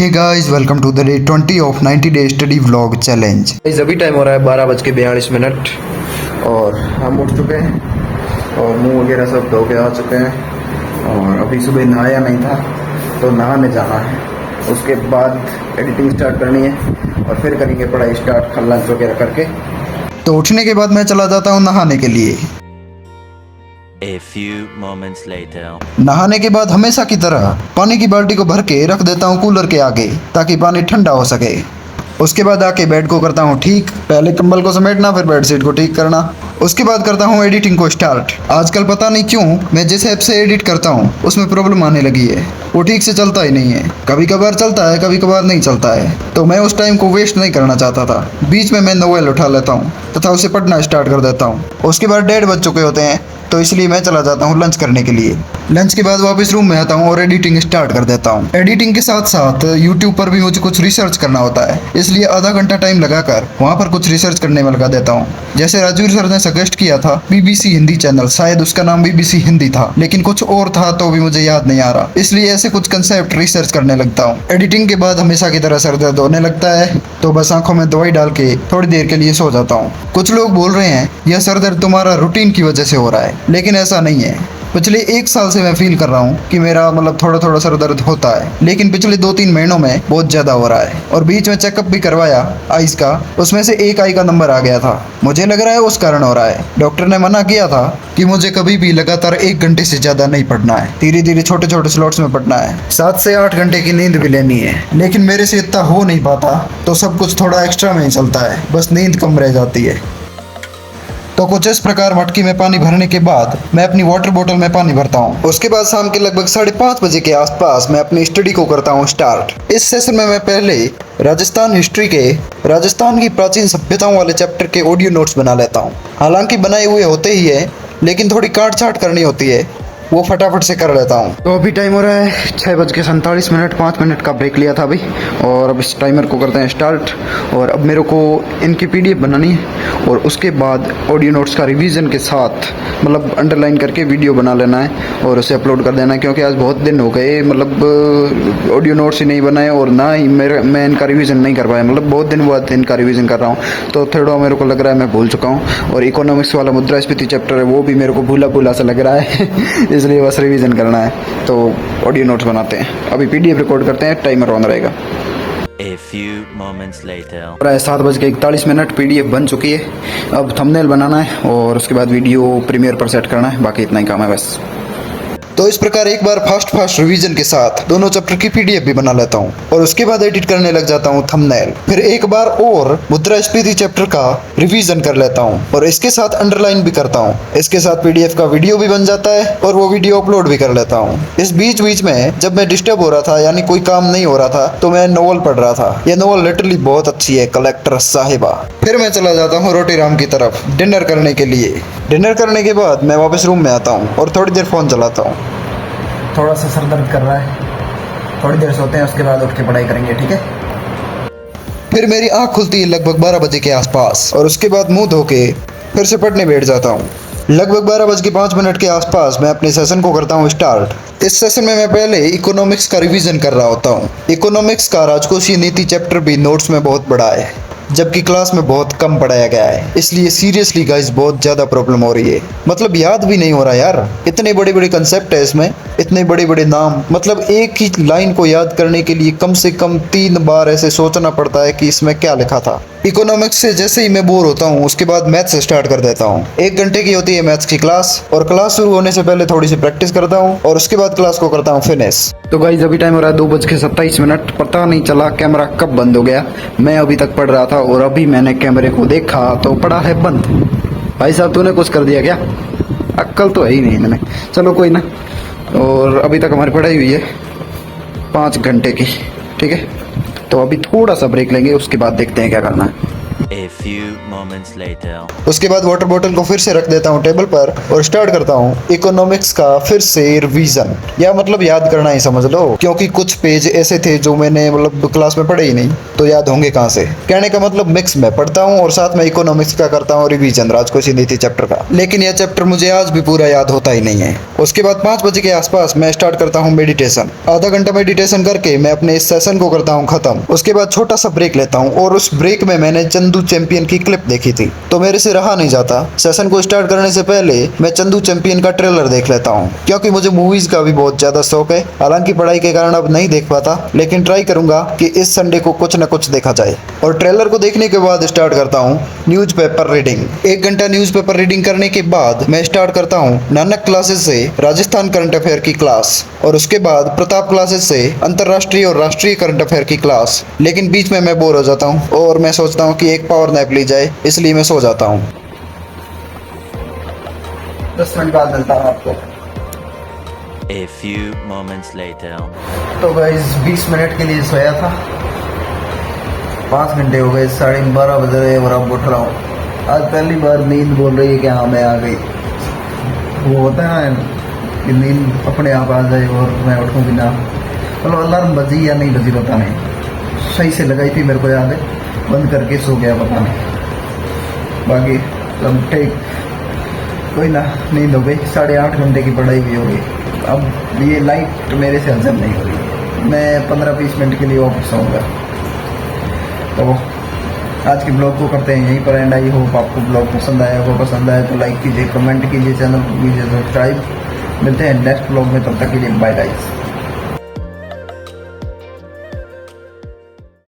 Hey guys, welcome to the day 20 ऑफ 90 day study vlog challenge. अभी time हो रहा है 12:42 और हम उठ चुके हैं और मुंह वगैरह सब धो के आ चुके हैं और अभी सुबह नहाया नहीं था तो नहाने जाना है। उसके बाद एडिटिंग स्टार्ट करनी है और फिर करेंगे पढ़ाई स्टार्ट, लंच वगैरह करके। तो उठने के बाद मैं चला जाता हूँ नहाने के लिए। A few moments later. नहाने के बाद हमेशा की तरह पानी की बाल्टी को भर के रख देता हूँ कूलर के आगे ताकि पानी ठंडा हो सके। उसके बाद आके बेड को करता हूँ ठीक। पहले कंबल को समेटना, फिर बेडशीट को ठीक करना। उसके बाद करता हूँ एडिटिंग को स्टार्ट। आजकल पता नहीं क्यों मैं जिस ऐप से एडिट करता हूँ उसमें प्रॉब्लम आने लगी है। वो ठीक से चलता ही नहीं है। कभी कभार चलता है, कभी कभार नहीं चलता है। तो मैं उस टाइम को वेस्ट नहीं करना चाहता था। बीच में मैं नोवेल उठा लेता हूँ तथा उसे पढ़ना स्टार्ट कर देता हूँ। उसके बाद 1:30 बज चुके होते हैं तो इसलिए मैं चला जाता हूँ लंच करने के लिए। लंच के बाद वापस रूम में आता हूँ और एडिटिंग स्टार्ट कर देता हूँ। एडिटिंग के साथ साथ यूट्यूब पर भी मुझे कुछ रिसर्च करना होता है, इसलिए आधा घंटा टाइम लगाकर वहाँ पर कुछ रिसर्च करने में लगा देता हूँ। जैसे राजवीर सर ने सजेस्ट किया था BBC हिंदी चैनल, शायद उसका नाम BBC हिंदी था, लेकिन कुछ और था तो भी मुझे याद नहीं आ रहा, इसलिए ऐसे कुछ कंसेप्ट रिसर्च करने लगता हूँ। एडिटिंग के बाद हमेशा की तरह सर दर्द होने लगता है तो बस आंखों में दवाई डाल के थोड़ी देर के लिए सो जाता हूँ। कुछ लोग बोल रहे हैं यह सर दर्द तुम्हारा रूटीन की वजह से हो रहा है, लेकिन ऐसा नहीं है। पिछले 1 साल से मैं फील कर रहा हूँ कि मेरा थोड़ा थोड़ा सर दर्द होता है, लेकिन पिछले 2-3 महीनों में बहुत ज़्यादा हो रहा है। और बीच में चेकअप भी करवाया आइज का, उसमें से एक आई का नंबर आ गया था। मुझे लग रहा है उस कारण हो रहा है। डॉक्टर ने मना किया था कि मुझे कभी भी लगातार 1 घंटे से ज़्यादा नहीं पढ़ना है, धीरे धीरे छोटे छोटे स्लॉट्स में पढ़ना है। 7 से 8 घंटे की नींद भी लेनी है, लेकिन मेरे से इतना हो नहीं पाता तो सब कुछ थोड़ा एक्स्ट्रा में ही चलता है, बस नींद कम रह जाती है। तो कुछ इस प्रकार मटकी में पानी भरने के बाद मैं अपनी वाटर बोतल में पानी भरता हूँ। उसके बाद शाम के लगभग 5:30 बजे के आसपास मैं अपनी स्टडी को करता हूँ स्टार्ट। इस सेशन में मैं पहले राजस्थान हिस्ट्री के राजस्थान की प्राचीन सभ्यताओं वाले चैप्टर के ऑडियो नोट्स बना लेता हूँ। हालांकि बनाए हुए होते ही है, लेकिन थोड़ी काट छाट करनी होती है, वो फटाफट से कर लेता हूँ। तो अभी टाइम हो रहा है 6:47, 5 मिनट का ब्रेक लिया था अभी, और अब इस टाइमर को करते हैं स्टार्ट। और अब मेरे को इनकी PDF बनानी है और उसके बाद ऑडियो नोट्स का रिवीजन के साथ अंडरलाइन करके वीडियो बना लेना है और उसे अपलोड कर देना है। क्योंकि आज बहुत दिन हो गए ऑडियो नोट्स ही नहीं बनाए और ना ही मैं इनका रिवीजन नहीं कर पाया। बहुत दिन बाद इनका रिवीजन कर रहा हूँ तो थोड़ा मेरे को लग रहा है मैं भूल चुका हूँ। और इकोनॉमिक्स वाला मुद्रास्फीति चैप्टर है वो भी मेरे को भूला भूला सा लग रहा है इसलिए बस रिवीजन करना है। तो ऑडियो नोट्स बनाते हैं, अभी PDF रिकॉर्ड करते हैं, टाइमर ऑन रहेगा। A few moments later. 7:41 PDF बन चुकी है। अब थंबनेल बनाना है और उसके बाद वीडियो प्रीमियर पर सेट करना है, बाकी इतना ही काम है बस। तो इस प्रकार एक बार फास्ट रिवीजन के साथ दोनों चैप्टर की PDF भी बना लेता हूँ और उसके बाद एडिट करने लग जाता हूँ थंबनेल। फिर एक बार और मुद्रास्फीति चैप्टर का रिवीजन कर लेता हूँ और इसके साथ अंडरलाइन भी करता हूँ। इसके साथ PDF का वीडियो भी बन जाता है और वो वीडियो अपलोड भी कर लेता हूँ। इस बीच में जब मैं डिस्टर्ब हो रहा था, यानी कोई काम नहीं हो रहा था, तो मैं नॉवल पढ़ रहा था। यह नॉवल लिटरली बहुत अच्छी है, कलेक्टर साहिबा। फिर मैं चला जाता हूँ रोटी राम की तरफ डिनर करने के लिए। डिनर करने के बाद मैं वापस रूम में आता हूँ और थोड़ी देर फोन चलाता हूँ। थोड़ा सा सर दर्द कर रहा है, थोड़ी देर सोते हैं, उसके बाद उठ के पढ़ाई करेंगे, ठीक है। फिर मेरी आँख खुलती है लगभग 12 बजे के आसपास और उसके बाद मुंह धो के फिर से पढ़ने बैठ जाता हूँ। लगभग 12:05 के आसपास मैं अपने सेशन को करता हूँ स्टार्ट। इस सेशन में मैं पहले इकोनॉमिक्स का रिवीजन कर रहा होता हूँ। इकोनॉमिक्स का राजकोषीय नीति चैप्टर भी नोट्स में बहुत बड़ा है, जबकि क्लास में बहुत कम पढ़ाया गया है, इसलिए सीरियसली गाइस बहुत ज़्यादा प्रॉब्लम हो रही है। याद भी नहीं हो रहा यार, इतने बड़े बड़े कंसेप्ट है इसमें, इतने बड़े बड़े नाम। एक ही लाइन को याद करने के लिए कम से कम 3 बार ऐसे सोचना पड़ता है कि इसमें क्या लिखा था। इकोनॉमिक्स से जैसे ही मैं बोर होता हूँ उसके बाद मैथ्स स्टार्ट कर देता हूँ। 1 घंटे की होती है मैथ्स की क्लास और क्लास शुरू होने से पहले थोड़ी सी प्रैक्टिस करता हूँ और उसके बाद क्लास को करता हूँ फिनिश। तो गाइस अभी टाइम हो रहा है 2:27, पता नहीं चला कैमरा कब बंद हो गया। मैं अभी तक पढ़ रहा था और अभी मैंने कैमरे को देखा तो पड़ा है बंद। भाई साहब तूने कुछ कर दिया क्या? अक्ल तो है ही नहीं मैंने। चलो कोई ना। और अभी तक हमारी पढ़ाई हुई है 5 घंटे की, ठीक है। तो अभी थोड़ा सा ब्रेक लेंगे, उसके बाद देखते हैं क्या करना है। A few moments later. उसके बाद वाटर बोतल को फिर से रख देता हूँ टेबल पर और स्टार्ट करता हूँ इकोनॉमिक्स का फिर से रिवीजन, या मतलब याद करना ही समझ लो, क्योंकि कुछ पेज ऐसे थे जो मैंने मतलब क्लास में पढ़े ही नहीं, तो याद होंगे कहाँ से। कहने का मतलब मिक्स में पढ़ता हूँ और साथ में इकोनॉमिक्स का करता हूँ रिवीजन, राजकोषीय नीति चैप्टर का। लेकिन यह चैप्टर मुझे आज भी पूरा याद होता ही नहीं है। उसके बाद 5 बजे के आसपास मैं स्टार्ट करता हूँ मेडिटेशन। आधा घंटा मेडिटेशन करके मैं अपने इस सेशन को करता हूँ खत्म। उसके बाद छोटा सा ब्रेक लेता हूँ और उस ब्रेक में मैंने चंदू चैंपियन की क्लिप देखी थी, तो मेरे से रहा नहीं जाता। सेशन को स्टार्ट करने से पहले मैं चंदू चैंपियन का ट्रेलर देख लेता हूँ, क्योंकि मुझे मूवीज का भी बहुत ज्यादा शौक है। हालांकि पढ़ाई के कारण अब नहीं देख पाता, लेकिन ट्राई करूंगा कि इस संडे को कुछ न कुछ देखा जाए। और ट्रेलर को देखने के बाद स्टार्ट करता हूँ न्यूज़पेपर रीडिंग। 1 घंटा न्यूज़पेपर रीडिंग करने के बाद मैं स्टार्ट करता हूँ नानक क्लासेस से राजस्थान करंट अफेयर की क्लास, और उसके बाद प्रताप क्लासेस से अंतरराष्ट्रीय और राष्ट्रीय करंट अफेयर की क्लास। लेकिन बीच में मैं बोर हो जाता हूँ और मैं सोचता हूँ कि एक पावर नैप ली जाए, इसलिए मैं सो जाता हूँ। 10 मिनट बाद मिलता हूँ आपको। A few moments later. तो गाइस 20 मिनट के लिए सोया था, 5 घंटे हो गए, 12:30 बज रहे और अब उठ रहा हूँ। आज पहली बार नींद बोल रही है कि हाँ मैं आ गई। वो होता है ना कि नींद अपने आप आ जाए और मैं उठूँ बिना, मतलब अलार्म बजी या नहीं बजी पता नहीं, सही से लगाई थी मेरे को याद है, बंद करके सो गया पता नहीं। बाकी सब ठीक, कोई ना, नींद हो गई। 8.5 घंटे की पढ़ाई भी हो गई। अब ये लाइट मेरे से हजम नहीं हो रही, मैं 15-20 मिनट के लिए वापस आऊँगा। तो आज के ब्लॉग को करते हैं यहीं पर एंड। आई होप आपको ब्लॉग पसंद आया होगा। पसंद आया तो लाइक कीजिए, कमेंट कीजिए, चैनल को कीजिए सब्सक्राइब। मिलते हैं नेक्स्ट ब्लॉग में, तब तक के लिए बाय गाइस।